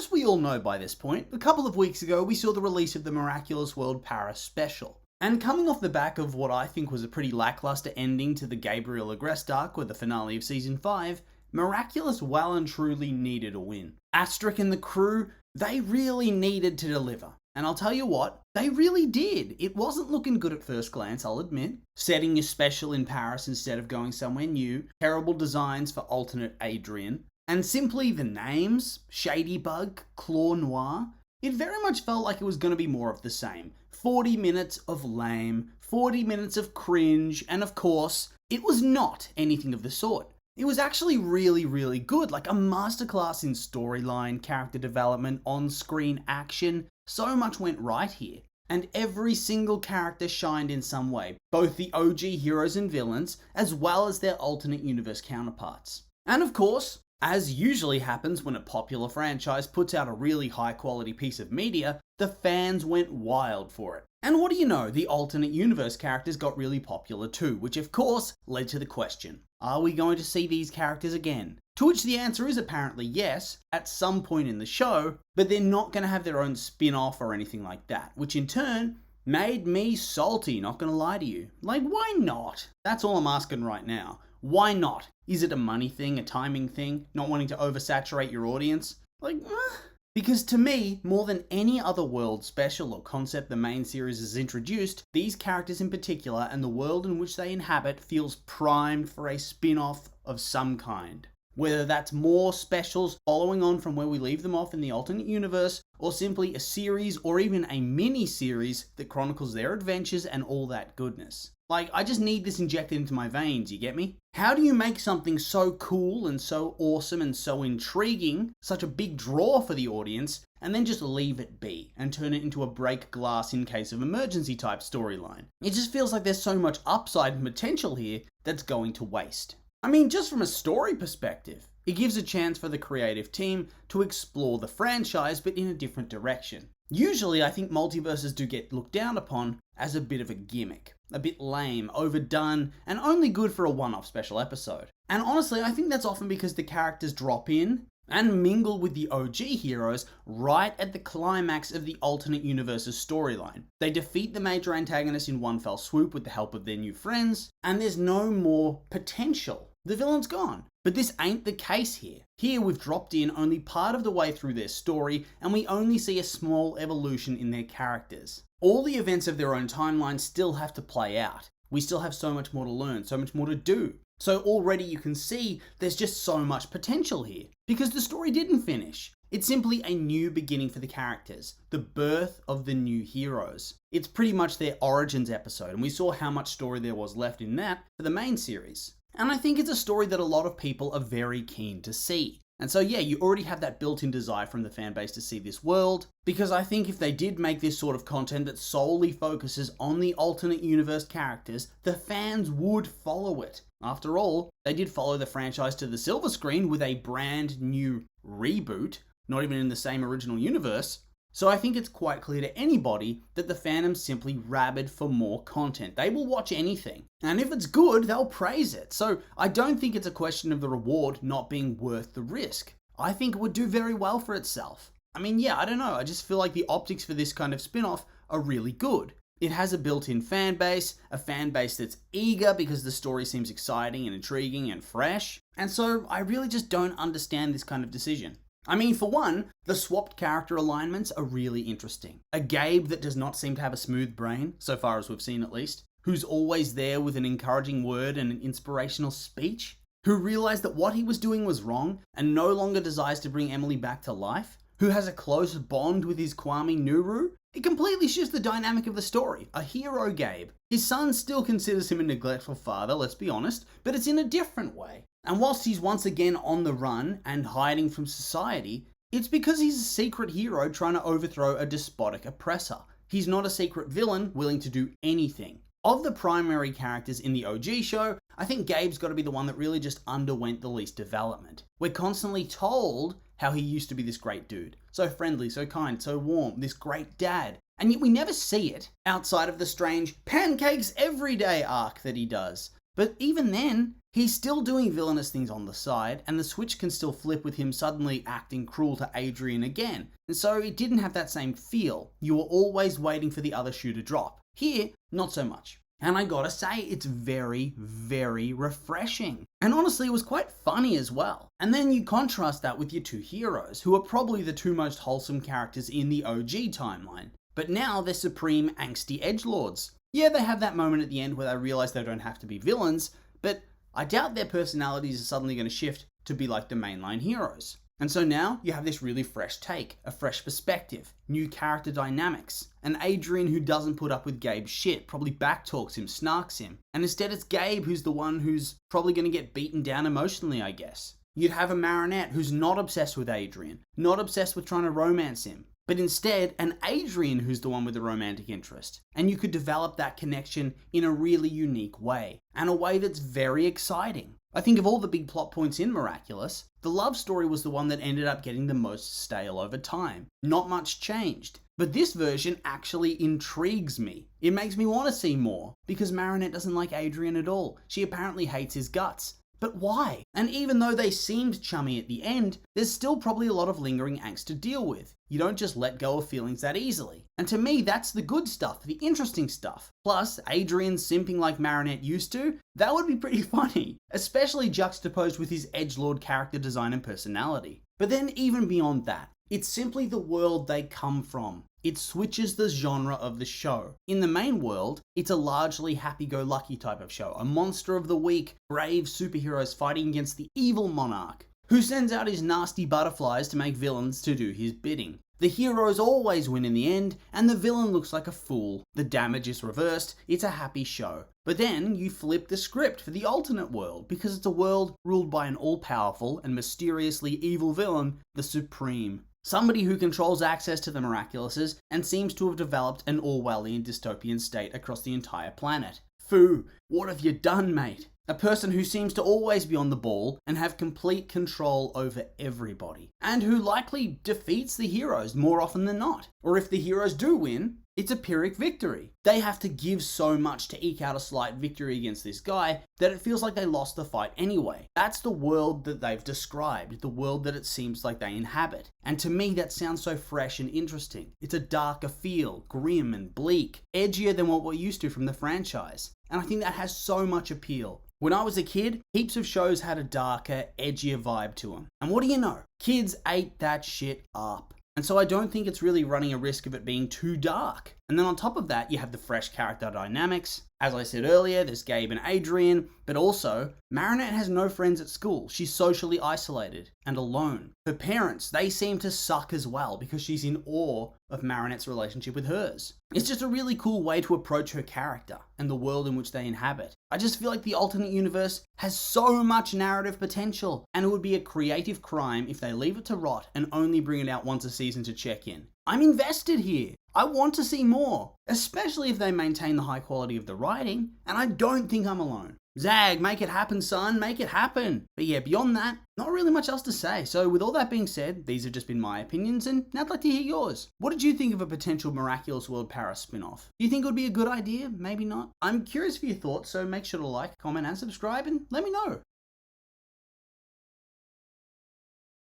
as we all know by this point, a couple of weeks ago we saw the release of the Miraculous World Paris special. And coming off the back of what I think was a pretty lackluster ending to the Gabriel Agreste arc with the finale of Season 5, Miraculous well and truly needed a win. Astric and the crew, they really needed to deliver. And I'll tell you what, they really did. It wasn't looking good at first glance, I'll admit. Setting your special in Paris instead of going somewhere new, terrible designs for alternate Adrian, and simply the names, Shadybug, Claw Noir, it very much felt like it was going to be more of the same. 40 minutes of lame, 40 minutes of cringe, and of course, it was not anything of the sort. It was actually really, really good, like a masterclass in storyline, character development, on-screen action. So much went right here. And every single character shined in some way, both the OG heroes and villains, as well as their alternate universe counterparts. And of course, as usually happens when a popular franchise puts out a really high quality piece of media, the fans went wild for it. And what do you know, the alternate universe characters got really popular too, which of course led to the question, are we going to see these characters again? To which the answer is apparently yes, at some point in the show, but they're not going to have their own spin-off or anything like that, which in turn made me salty, not going to lie to you. Like, why not? That's all I'm asking right now. Why not? Is it a money thing, a timing thing, not wanting to oversaturate your audience? Because to me, more than any other world special or concept the main series has introduced, these characters in particular and the world in which they inhabit feels primed for a spin-off of some kind. Whether that's more specials following on from where we leave them off in the alternate universe, or simply a series or even a mini-series that chronicles their adventures and all that goodness. I just need this injected into my veins, you get me? How do you make something so cool and so awesome and so intriguing, such a big draw for the audience, and then just leave it be and turn it into a break glass in case of emergency type storyline? It just feels like there's so much upside and potential here that's going to waste. I mean, just from a story perspective, it gives a chance for the creative team to explore the franchise but in a different direction. Usually, I think multiverses do get looked down upon as a bit of a gimmick. A bit lame, overdone, and only good for a one-off special episode. And honestly, I think that's often because the characters drop in and mingle with the OG heroes right at the climax of the alternate universe's storyline. They defeat the major antagonist in one fell swoop with the help of their new friends, and there's no more potential. The villain's gone. But this ain't the case here. Here we've dropped in only part of the way through their story, and we only see a small evolution in their characters. All the events of their own timeline still have to play out. We still have so much more to learn, so much more to do. So already you can see there's just so much potential here. Because the story didn't finish. It's simply a new beginning for the characters. The birth of the new heroes. It's pretty much their origins episode, and we saw how much story there was left in that for the main series. And I think it's a story that a lot of people are very keen to see. And so yeah, you already have that built-in desire from the fanbase to see this world, because I think if they did make this sort of content that solely focuses on the alternate universe characters, the fans would follow it. After all, they did follow the franchise to the silver screen with a brand new reboot, not even in the same original universe. So I think it's quite clear to anybody that the fandom's simply rabid for more content. They will watch anything. And if it's good, they'll praise it. So I don't think it's a question of the reward not being worth the risk. I think it would do very well for itself. I mean, yeah, I don't know. I just feel like the optics for this kind of spin-off are really good. It has a built-in fan base, a fan base that's eager because the story seems exciting and intriguing and fresh. And so I really just don't understand this kind of decision. I mean, for one, the swapped character alignments are really interesting. A Gabe that does not seem to have a smooth brain, so far as we've seen at least, who's always there with an encouraging word and an inspirational speech, who realized that what he was doing was wrong and no longer desires to bring Emily back to life, who has a close bond with his Kwame Nuru. It completely shifts the dynamic of the story. A hero Gabe. His son still considers him a neglectful father, let's be honest, but it's in a different way. And whilst he's once again on the run and hiding from society, it's because he's a secret hero trying to overthrow a despotic oppressor. He's not a secret villain willing to do anything. Of the primary characters in the OG show, I think Gabe's got to be the one that really just underwent the least development. We're constantly told how he used to be this great dude. So friendly, so kind, so warm, this great dad. And yet we never see it outside of the strange pancakes every day arc that he does. But even then, he's still doing villainous things on the side, and the switch can still flip with him suddenly acting cruel to Adrian again. And so it didn't have that same feel. You were always waiting for the other shoe to drop. Here, not so much. And I gotta say, it's very, very refreshing. And honestly, it was quite funny as well. And then you contrast that with your two heroes, who are probably the two most wholesome characters in the OG timeline. But now they're supreme angsty edgelords. Yeah, they have that moment at the end where they realize they don't have to be villains, but I doubt their personalities are suddenly going to shift to be like the mainline heroes. And so now you have this really fresh take, a fresh perspective, new character dynamics, an Adrian who doesn't put up with Gabe's shit, probably backtalks him, snarks him, and instead it's Gabe who's the one who's probably going to get beaten down emotionally, I guess. You'd have a Marinette who's not obsessed with Adrian, not obsessed with trying to romance him, but instead an Adrian who's the one with the romantic interest. And you could develop that connection in a really unique way, and a way that's very exciting. I think of all the big plot points in Miraculous, the love story was the one that ended up getting the most stale over time. Not much changed. But this version actually intrigues me. It makes me want to see more, because Marinette doesn't like Adrian at all. She apparently hates his guts. But why? And even though they seemed chummy at the end, there's still probably a lot of lingering angst to deal with. You don't just let go of feelings that easily. And to me, that's the good stuff, the interesting stuff. Plus, Adrian simping like Marinette used to, that would be pretty funny, especially juxtaposed with his edgelord character design and personality. But then even beyond that, it's simply the world they come from. It switches the genre of the show. In the main world, it's a largely happy-go-lucky type of show, a monster of the week, brave superheroes fighting against the evil monarch, who sends out his nasty butterflies to make villains to do his bidding. The heroes always win in the end, and the villain looks like a fool. The damage is reversed, it's a happy show. But then you flip the script for the alternate world, because it's a world ruled by an all-powerful and mysteriously evil villain, the Supreme. Somebody who controls access to the Miraculouses and seems to have developed an Orwellian dystopian state across the entire planet. Fu, what have you done, mate? A person who seems to always be on the ball and have complete control over everybody, and who likely defeats the heroes more often than not. Or if the heroes do win, it's a Pyrrhic victory. They have to give so much to eke out a slight victory against this guy that it feels like they lost the fight anyway. That's the world that they've described, the world that it seems like they inhabit. And to me, that sounds so fresh and interesting. It's a darker feel, grim and bleak, edgier than what we're used to from the franchise. And I think that has so much appeal. When I was a kid, heaps of shows had a darker, edgier vibe to them. And what do you know? Kids ate that shit up. And so I don't think it's really running a risk of it being too dark. And then on top of that, you have the fresh character dynamics. As I said earlier, there's Gabe and Adrian, but also, Marinette has no friends at school. She's socially isolated and alone. Her parents, they seem to suck as well because she's in awe of Marinette's relationship with hers. It's just a really cool way to approach her character and the world in which they inhabit. I just feel like the alternate universe has so much narrative potential, and it would be a creative crime if they leave it to rot and only bring it out once a season to check in. I'm invested here. I want to see more, especially if they maintain the high quality of the writing, and I don't think I'm alone. Zag, make it happen, son, make it happen. But yeah, beyond that, not really much else to say. So with all that being said, these have just been my opinions, and now I'd like to hear yours. What did you think of a potential Miraculous World Paris spin-off? Do you think it would be a good idea? Maybe not? I'm curious for your thoughts, so make sure to like, comment, and subscribe, and let me know.